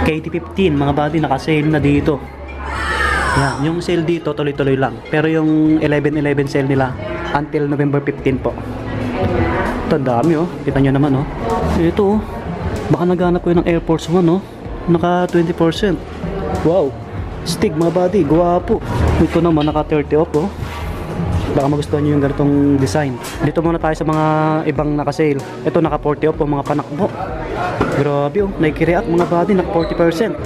KT15 mga buddy, naka-sale na dito. Yan, yung sale dito tuloy-tuloy lang. Pero yung 11/11 sale nila until November 15 po. Ito, dami oh. Kita nyo naman oh. Ito oh. Baka naghanap ko yun ng Air Force 1 oh. Naka 20%. Wow. Stig mga buddy, guwapo. Ito naman naka 30 off oh. Baka magustuhan nyo yung ganitong design. Dito muna tayo sa mga ibang naka-sale. Ito naka 40 off oh, mga panakbo. Grabe oh. Nike React mga buddy, naka 40%.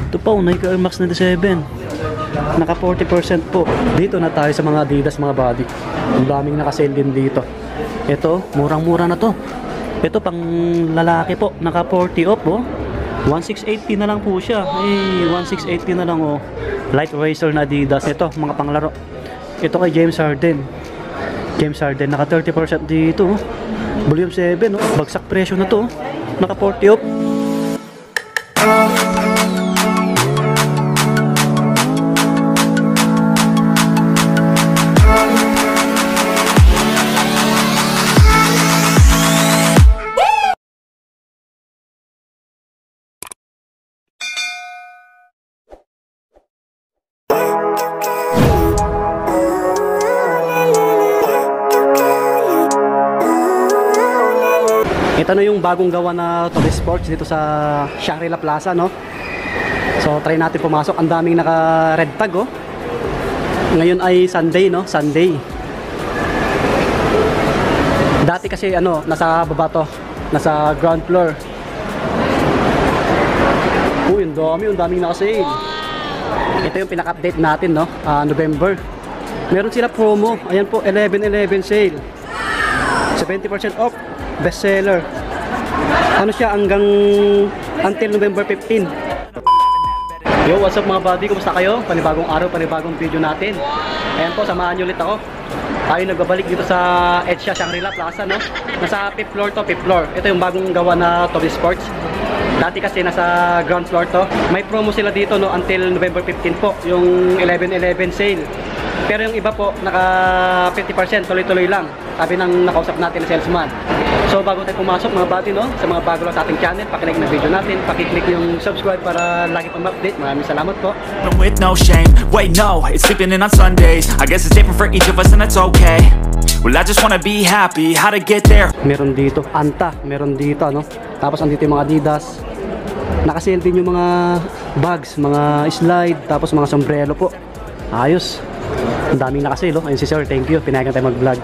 Ito pa oh, Nike Air Max 97. Naka 40% po. Dito na tayo sa mga Adidas mga buddy. Ang daming naka-sale din dito. Ito, murang-mura na to. Ito pang lalaki po, naka 40 off oh. 1680 na lang po siya. Eh, 1680 na lang oh. Light Racer na Adidas. Ito, mga panglaro. Ito kay James Harden. James Harden, naka 30% dito oh. Volume 7 oh. Bagsak presyo na to oh. Naka 40 off. Ito na yung bagong gawa na Toby Sports dito sa Shangri-La Plaza, no? So, try natin pumasok. Ang daming naka-red tag, oh. Ngayon ay Sunday, no? Sunday. Dati kasi, ano, nasa baba to. Nasa ground floor. Uy, ang daming naka-sale. Ito yung pinaka-update natin, no? November. Meron sila promo. Ayan po, 11/11 sale. 70% off. Best seller. Ano siya hanggang until November 15. Yo, what's up mga buddy? Kumusta kayo? Panibagong araw, panibagong video natin. Ayan po, samahan nyo ulit ako. Tayo nagbabalik dito sa Edsia Shangri-La Plaza, no? Nasa 5th floor to, 5th floor. Ito yung bagong gawa na Toby Sports. Dati kasi nasa ground floor to. May promo sila dito, no? Until November 15 po. Yung 11/11 sale. Pero yung iba po, naka 50%, tuloy-tuloy lang. Sabi ng nakausap natin na salesman. So bago tayo pumasok mga buddy, no? Sa mga bago lang sa ating channel, pakilike na video natin, pakiclick yung subscribe para lagi pang update. Maraming salamat po. With no shame, wait no, it's sleeping in on Sundays. I guess it's different for each of us and that's okay. Well I just wanna be happy, how to get there. Meron dito, Anta, meron dito, no? Tapos andito yung mga Adidas. Nakasale din yung mga bags, mga slide, tapos mga sombrero po. Ayos. Ang daming nakasale, oh. Ayun si sir, thank you, pinayagan tayo mag-vlog.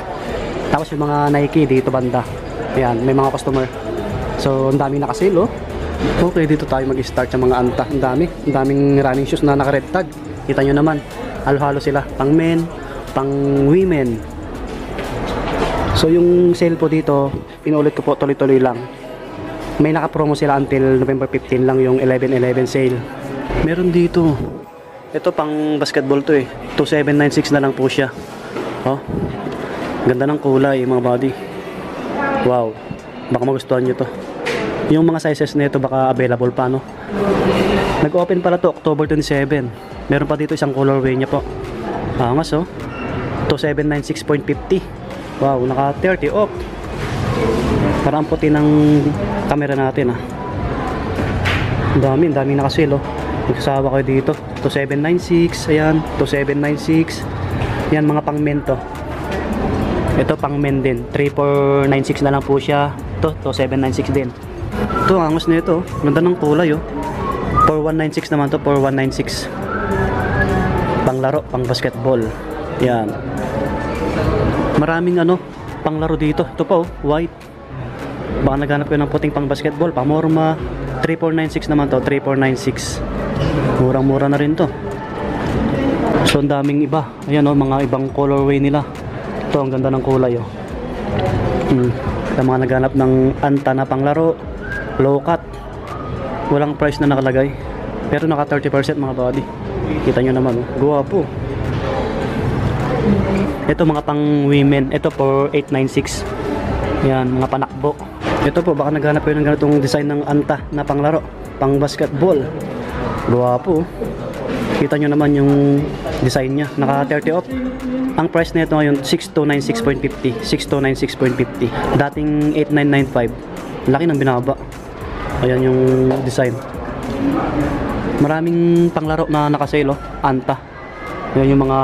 Tapos yung mga Nike dito banda. Ayan, may mga customer. So, ang daming nakasale, oh. Okay, dito tayo mag-start sa mga Anta. Ang daming running shoes na naka-red tag. Kita nyo naman, halo-halo sila. Pang men, pang women. So, yung sale po dito, pinuulit ko po, tuloy-tuloy lang. May naka-promo sila until November 15 lang yung 11/11 sale. Meron dito. Ito pang basketball to eh. 2796 na lang po siya. Oh. Ganda ng kulay mga buddy. Wow. Baka magustuhan nyo to. Yung mga sizes nito baka available pa, no? Nag-open pala to October 27. Meron pa dito isang colorway niya po. Angas oh. 2796.50. Wow, naka 30 off. Parang puti ng camera natin ah. Ang dami nakasale oh. Magsasawa kayo dito. 2796, ayan, 2796. Yan mga pang men to. Ito pang men din. 3496 na lang po siya. Ito 2796 din. Ito, angus na ito. Ganda ng kulay oh. 4196 naman to, 4196. Panglaro, pang basketball. Yan. Maraming ano, panglaro dito. Ito pa oh, white. Baka naghanap ko ng puting pang basketball. Pamorma. 3496 naman to, 3496. Murang-mura na rin to. So ang daming iba. Ayan oh, mga ibang colorway nila. Ito ang ganda ng kulay oh. Sa mga naghanap ng Anta na panglaro, low cut, walang price na nakalagay. Pero naka 30% mga buddy. Kita nyo naman oh. Guwapo. Ito mga pang women. Ito for 896. Yan, mga panakbo. Ito po, baka naghanap kayo ng ganitong design ng Anta na panglaro, pang basketball. Guwapo. Kita nyo naman yung design niya. Naka 30 off. Ang price nito ngayon 6296.50. 6296.50. Dating 8995. Laki ng binaba. Ayan yung design. Maraming panglaro na nakasale, oh. Anta. Yan yung mga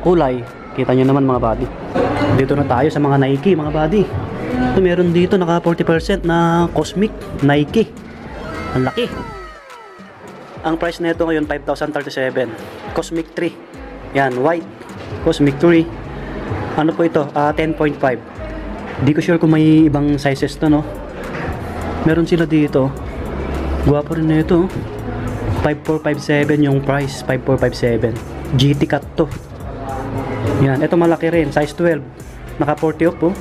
kulay. Kita nyo naman mga buddy. Dito na tayo sa mga Nike mga buddy. Ito meron dito naka 40% na Cosmic Nike. Ang laki. Ang price nito ngayon 5,037. Cosmic 3. Yan, white. Cosmic 3. Ano po ito? 10.5. Di ko sure kung may ibang sizes to, no? Meron sila dito. Guwapo rin na ito. 5457 yung price. 5457. GT cut to. Yan, ito malaki rin. Size 12. Naka 40 off po.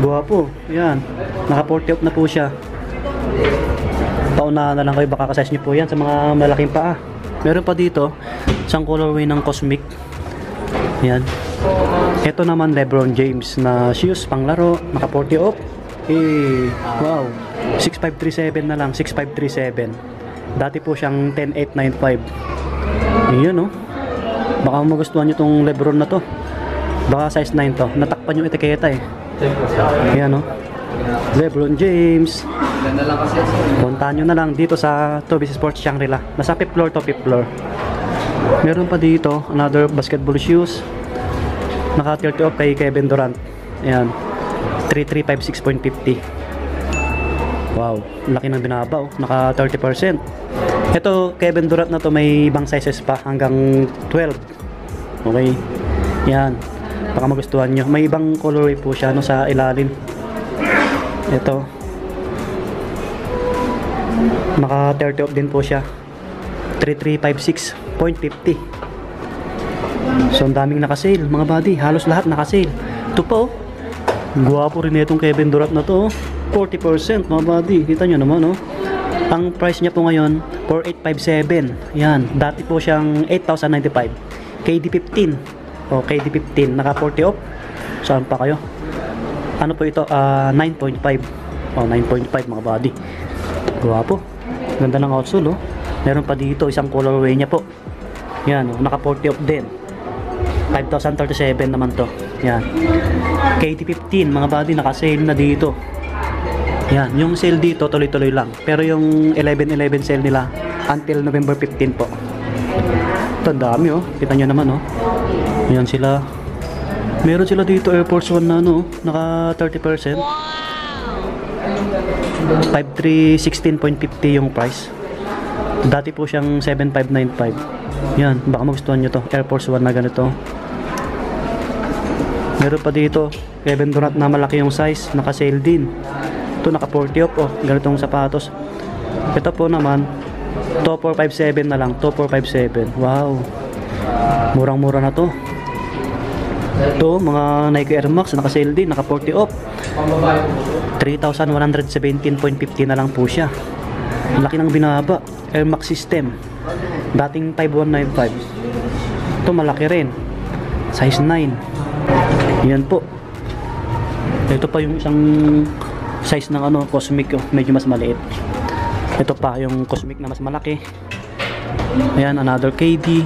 Guwapo. Yan. Naka 40 off na po siya. Paunahan na lang kayo. Baka ka-size nyo po yan sa mga malaking paa. Meron pa dito. Isang colorway ng Cosmic. Yan. Ito naman LeBron James na shoes. Panglaro. Naka 40 off. Wow. 6537 na lang. 6537. Dati po siyang 10895. Ayan, oh. Baka magustuhan nyo tong Lebron na to. Baka size 9 to. Natakpan yung etiketa eh. Ayan, oh. Lebron James. Puntahan nyo na lang dito sa Toby's Sports Shangri-La. Nasa 5th floor to 5th floor. Meron pa dito another basketball shoes. Naka 30 off kay Kevin Durant. Ayan. 3356.50. Wow, laki ng binaba, oh. Naka 30%. Ito, Kevin Durant na to, may ibang sizes pa hanggang 12. Okay. Yan. Baka magustuhan nyo. May ibang colorway po siya, no, sa ilalim. Ito. Naka 30 off din po siya. 3356.50. So, ang daming nakasale, mga buddy. Halos lahat nakasale. Ito po, oh. Guwapo rin itong Kevin Durant na to, oh. 40% mga buddy. Kita nyo naman, oh. Ang price niya po ngayon 4857. Yan, dati po siyang 8,095. KD15. O KD15 naka 40 off. Saan pa kayo? Ano po ito? 9.5. O 9.5 mga buddy. Guwapo. Ganda ng outsole, oh. Meron pa dito isang colorway niya po. Yan, oh, naka 40 off din. 5,037 naman to. Yan. KD15 mga buddy, naka sale na dito. Yan, yung sale dito tuloy-tuloy lang. Pero yung 11/11 sale nila until November 15 po. Ito, dami, oh. Kita nyo naman, oh. Yan sila. Meron sila dito Air Force 1 na, ano, naka 30%. 5316.50 yung price. Dati po siyang 7595. Yan, baka magustuhan nyo to. Air Force 1 na ganito. Meron pa dito Kevin Durant na malaki yung size, naka sale din. Ito naka 40 off, oh, ganitong sapatos. Ito po naman 2457 na lang, 2457. Wow, murang mura na to. Ito mga Nike Air Max naka sale din, naka 40 off, 3,117.50 na lang po siya. Laki ng binaba. Air Max system, dating 5195. Ito malaki rin, size 9. Yan po. Ito pa yung isang size ng ano, Cosmic, oh, medyo mas maliit. Ito pa yung Cosmic na mas malaki. Ayan, another KD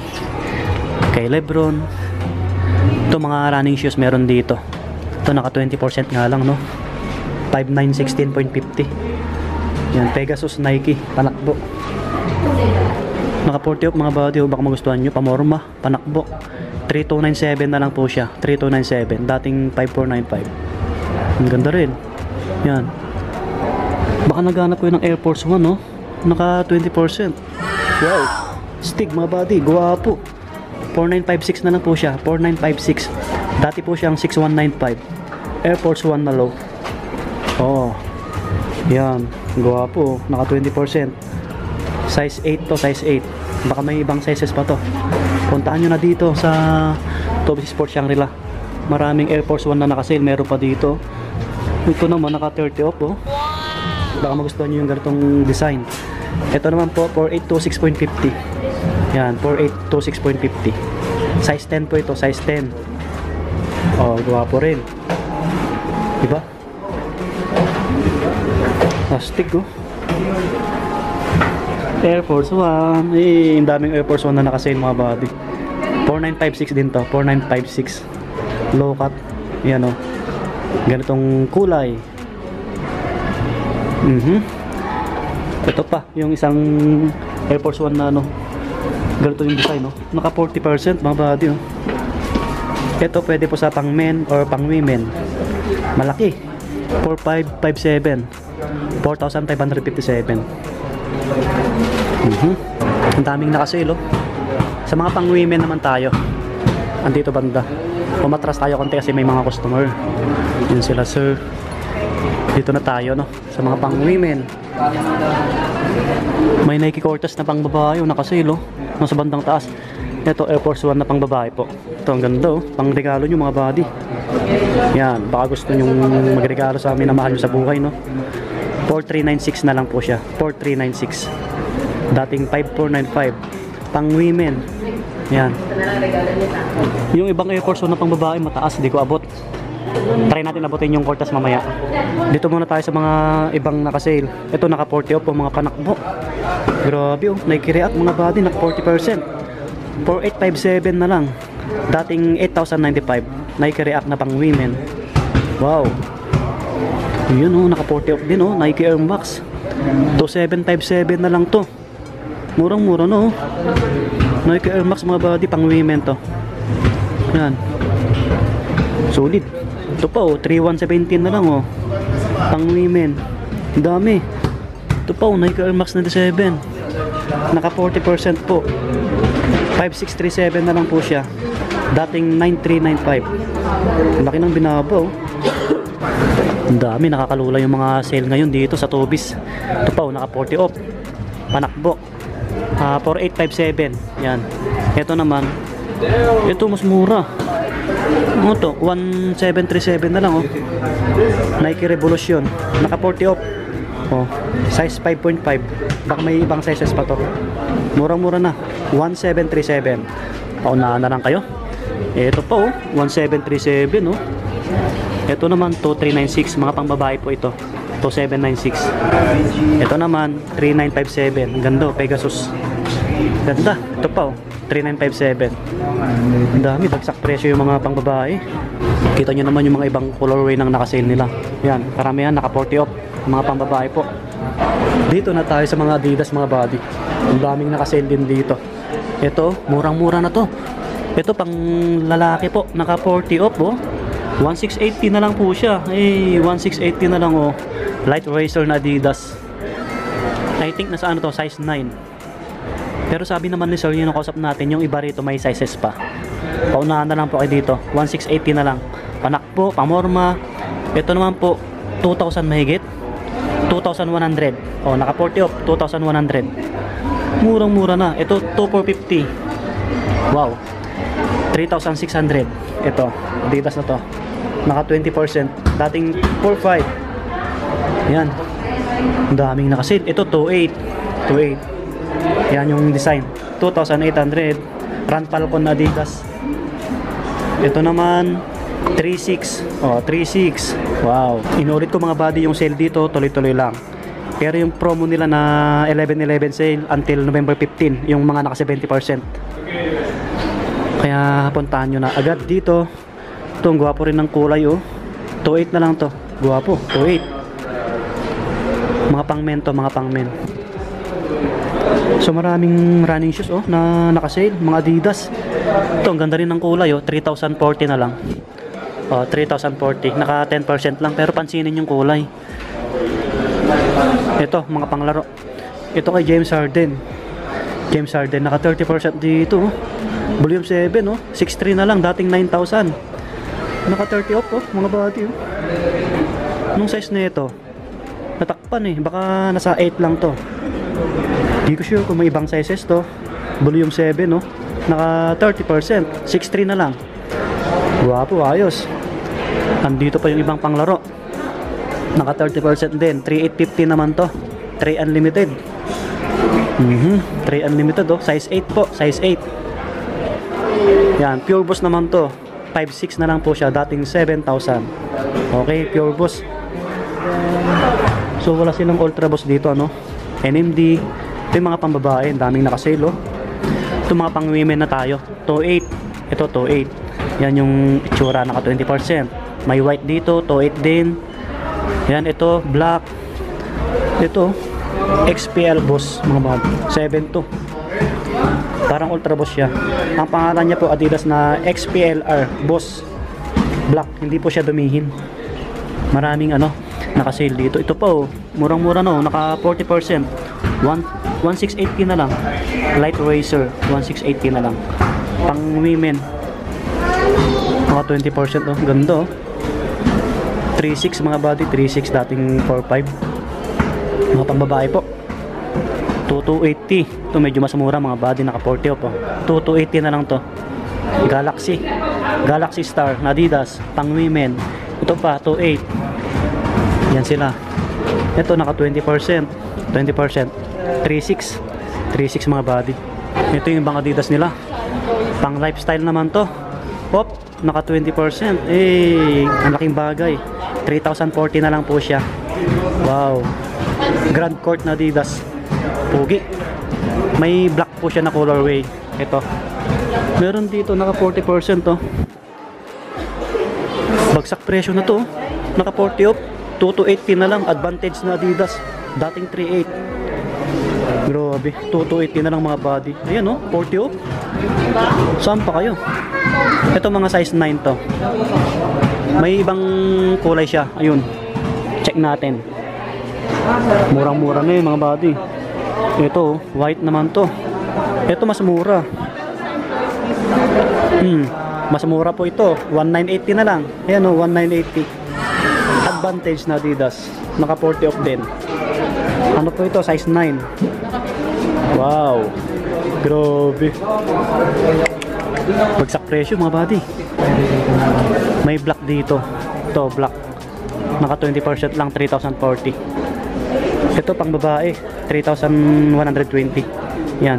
kay Lebron. Ito mga running shoes meron dito. Ito naka 20% nga lang, no. 5916.50. Yan, Pegasus Nike, panakbo. Naka 40 off mga buddy, oh, baka magustuhan nyo. Pamorma, panakbo. 3297 na lang po siya. 3297, dating 5495. Ang ganda rin. Yan. Baka naghanap ko yun ng Air Force 1, no? Naka 20%. Wow. Stig mga buddy. Guwapo. 4956 na lang po siya. 4956. Dati po siyang 6195. Air Force 1 na low. Oh. Yan. Guwapo. Naka 20%. Size 8 to, size 8. Baka may ibang sizes pa to. Puntahan nyo na dito sa Toby's Sports Shangri-La. Maraming Air Force 1 na nakasale. Meron pa dito. Ito naman naka 30 off, oh. Baka magustuhan nyo yung ganitong design. Ito naman po 4826.50. Yan, 4826.50. Size 10 po ito, size 10. Oh, guwapo rin. Diba? Plastic, oh. Air Force 1. Eh, yung daming Air Force 1 na nakasale mga buddy. 4956 din to, 4956. Low cut. Yan, oh. Ganitong kulay. Ito pa, yung isang Air Force One na ano, ganito yung design, no? Naka 40% mga body, oh. Ito pwede po sa pang men or pang women. Malaki. 4,557. 4,557. Ang daming nakasale, oh. Sa mga pang women naman tayo. Andito banda. Pumatras tayo konti kasi may mga customer. Yun sila, sir. Dito na tayo, no? Sa mga pang women. May Nike Cortez na pang babae, oh, nakasale, oh. Nasa bandang taas. Ito Air Force One na pang babae po. Ito ang ganda, oh. Pang regalo nyo mga body. Yan, baka gusto nyo magregalo sa amin na mahal nyo sa buhay, no? 4,396 na lang po siya. 4,396. Dating 5,495. Pang women. Yan. Yung ibang Air Force One na pang babae mataas, hindi ko abot. Try natin abutin yung Cortez mamaya. Dito muna tayo sa mga ibang nakasale. Ito naka 40 off po, mga panakbo. Grabe, oh, Nike React mga body, naka 40%. 4,857 na lang. Dating 8,095. Nike React na pang women. Wow. Yun, oh, naka 40 off din, oh, Nike Air Max. 2,757 na lang to. Murang-mura, no? Nike Air Max mga body, pang women to. Yan. Solid. Ito pa, oh, 3,117 na lang, oh. Pang women. Ang dami. Ito pa, oh, Nike Air Max 97. Naka 40% po. 5,637 na lang po siya. Dating 9,395. Laki ng binaba, oh. Ang dami, nakakalula yung mga sale ngayon dito sa Tobis. Ito pa, oh, naka 40 off. Panakbo. 4,857. Yan. Ito naman. Ito mas mura. Ano to? 1,737 na lang, oh. Nike Revolution. Naka 40 off. Oh, size 5.5. Baka may ibang sizes pa to. Murang-mura na. 1,737. Paunahan na lang kayo. Ito pa, oh. 1,737, oh. Ito naman 2,396. Mga pang babae po ito. 2,796. Ito naman 3,957. Ang ganda, oh. Pegasus. Ganda. Ito pa, oh. 3,957. Ang dami, bagsak presyo yung mga pang babae. Kita nyo naman yung mga ibang colorway ng nakasale nila. Yan, karamihan naka 40 off. Mga pang babae po. Dito na tayo sa mga Adidas mga body. Ang daming nakasale din dito. Ito, murang-mura na to. Ito pang lalaki po, naka 40 off, oh. 1,680 na lang po siya. 1,680 na lang, oh. Light Racer na Adidas. I think nasa ano to, size 9. Pero sabi naman ni sir, yung nakausap natin, yung iba rito may sizes pa. Paunahan na lang po kayo dito. 1,680 na lang. Panakpo, pamorma. Ito naman po, 2,000 mahigit. 2,100. Oh, naka 40 off, 2,100. Murang-mura na. Ito, 2,450. Wow. 3,600. Ito, Adidas na to. Naka 20%. Dating 4,500. Yan. Ang daming nakasale. Ito, 2,800. 2,800. Yan yung design. 2,800. Run Falcon na Adidas. Ito naman, 3,600. Oh, 3,600. Wow. Inulit ko mga body yung sale dito, tuloy-tuloy lang. Pero yung promo nila na 11/11 sale until November 15, yung mga naka 70%. Kaya puntahan nyo na agad dito. Ito, ang gwapo rin ng kulay, oh. 2,800 na lang to. Gwapo, 2,800. Mga pang men to, mga pang men. So maraming running shoes, oh, na naka-sale, mga Adidas. Ito, ang ganda rin ng kulay, oh. 3,040 na lang. Oh, 3,040. Naka 10% lang, pero pansinin yung kulay. Ito, mga panglaro. Ito kay James Harden. James Harden, naka 30% dito, oh. Volume 7, oh. 6,300 na lang, dating 9,000. Naka 30 off, oh, mga body, oh. Anong size na ito? Natakpan, eh. Baka nasa 8 lang to. Di ko sure kung may ibang sizes to. Volume 7, oh. Naka 30%. 6,300 na lang. Guwapo, ayos. Andito pa yung ibang panglaro. Naka 30% din. 3,850 naman to. 3 unlimited. 3 unlimited, oh. Size 8 po. Size 8. Yan. Pure Boost naman to. 5,600 na lang po siya. Dating 7,000. Okay, Pure Boost. So wala silang Ultra Boost dito, ano. NMD. Ito yung mga pambabae. Ang daming nakasale, oh. Ito mga pang women na tayo. 2,800. Ito 2,800. Yan yung itsura. Naka 20%. May white dito. 2,800 din. Yan, ito black. Ito XPL Boss mga body. 7'2". Parang ultra boss siya. Ang pangalan niya po Adidas na XPLR Boss Black. Hindi po siya dumihin. Maraming naka-sale dito. Ito po, murang-mura no, naka 40%. 1680 na lang. Light Racer, 1680 na lang. Pang women, mga 20% oh. Ganda oh. 3.6 mga body, 3.6 dating 4.5. Mga pang babae po. 2280. Ito medyo mas mura mga body, naka 40 po. 2280 na lang to. Galaxy Star na Adidas, pang women. Ito pa 28. Yan sila. Ito naka 20%. 3.6 mga body. Ito yung ibang Adidas nila. Pang lifestyle naman to. Hop, naka 20%. Ang laking bagay. 3,040 na lang po siya. Wow. Grand Court na Adidas. Pugi. May black po siya na colorway. Ito. Meron dito naka 40% to. Bagsak presyo na to. Naka 40 off. 2280 na lang. Advantage na Adidas. Dating 38. Grabe. 2280 na lang mga body. Ayan oh. 40 off. Saan pa kayo? Ito mga size 9 to. May ibang kulay siya. Ayun. Check natin. Murang-mura na yun mga body. Ito, white naman to. Ito mas mura. Mas mura po ito. 1980 na lang. Ayan o, 1980. Advantage na Adidas. Naka 40 off din. Ano po ito? Size 9. Wow. Grabe. Bagsak presyo mga buddy. May black dito. Ito, black. Naka 20% lang, 3,040. Ito pang babae, 3,120. Yan.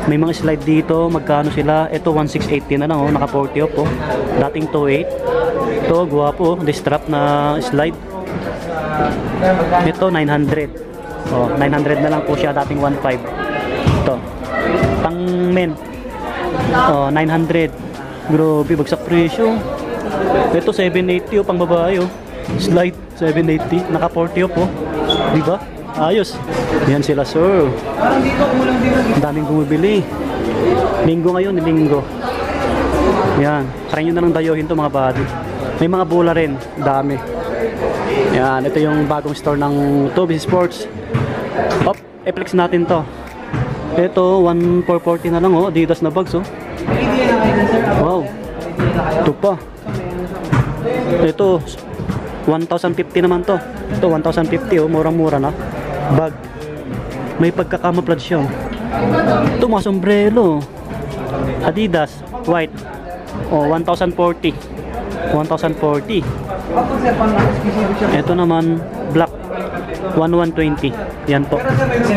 May mga slide dito, magkano sila? Ito 1680 na lang oh, naka 40 off oh. Dating 28. Ito guwapo, this strap na slide. Ito 900. Oh, 900 na lang po siya, dating 15. Ito. Pang men. Oh, 900. Grabe, bagsak presyo. Ito 780 oh, pang babae oh. Slide 780, naka 40 off oh. Di ba? Ayos. Yan sila, sir. Ang daming bumibili. Linggo ngayon, linggo. Yan. Try nyo na lang dayohin to mga buddy. May mga bola rin. Dami. Yan. Ito yung bagong store ng Toby Sports. Hop. I-flex natin to. Ito, 1,440 na lang oh. Adidas na bags oh. Wow. Ito pa. Ito, 1,050 naman to. Ito, 1,050 oh. Murang-mura na. Bag. May pagkakamouflage siya. Ito mga sombrero. Adidas white. Oh, 1,040. 1,040. Ito naman black. 1,120. Yan po.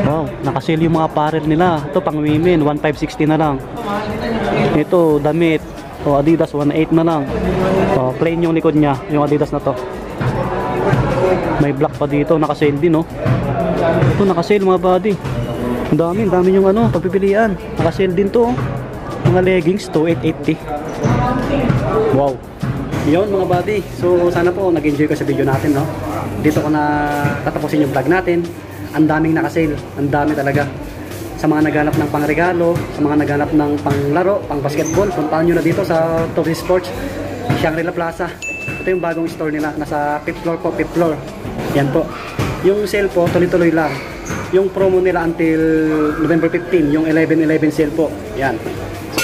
Wow, naka-sale yung mga apparel nila. Ito pang women, 1,560 na lang. Ito damit. Oh, Adidas 1,800 na lang. Oh, plain yung likod niya, yung Adidas na to. May black pa dito, naka-sale din oh. Ito naka-sale mga buddy. Ang dami yung pagpipilian. Naka-sale din to oh. Mga leggings 2,880. Wow. Yun mga buddy. So sana po nag-enjoy ka sa video natin no. Dito ko na tatapusin yung vlog natin. Ang daming naka-sale. Ang dami talaga. Sa mga naghanap ng pangregalo, sa mga naghanap ng panglaro, pang basketball, puntahan nyo na dito sa Toby Sports, Shangri-La Plaza. Ito yung bagong store nila. Nasa 5th floor po, 5th floor. Yan po. Yung sale po, tuloy-tuloy lang. Yung promo nila until November 15, yung 11/11 sale po. Yan. So,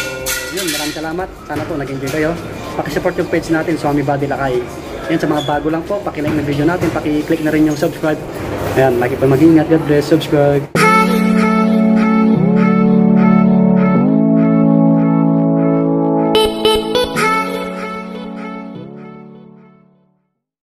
yun, maraming salamat. Sana po nag-enjoy kayo. Pakisupport yung page natin, Swami Body Lakay. Yan, sa mga bago lang po, pakilike ng video natin, pakiclick na rin yung subscribe. Ayan, lagi po mag-ingat. God bless, subscribe.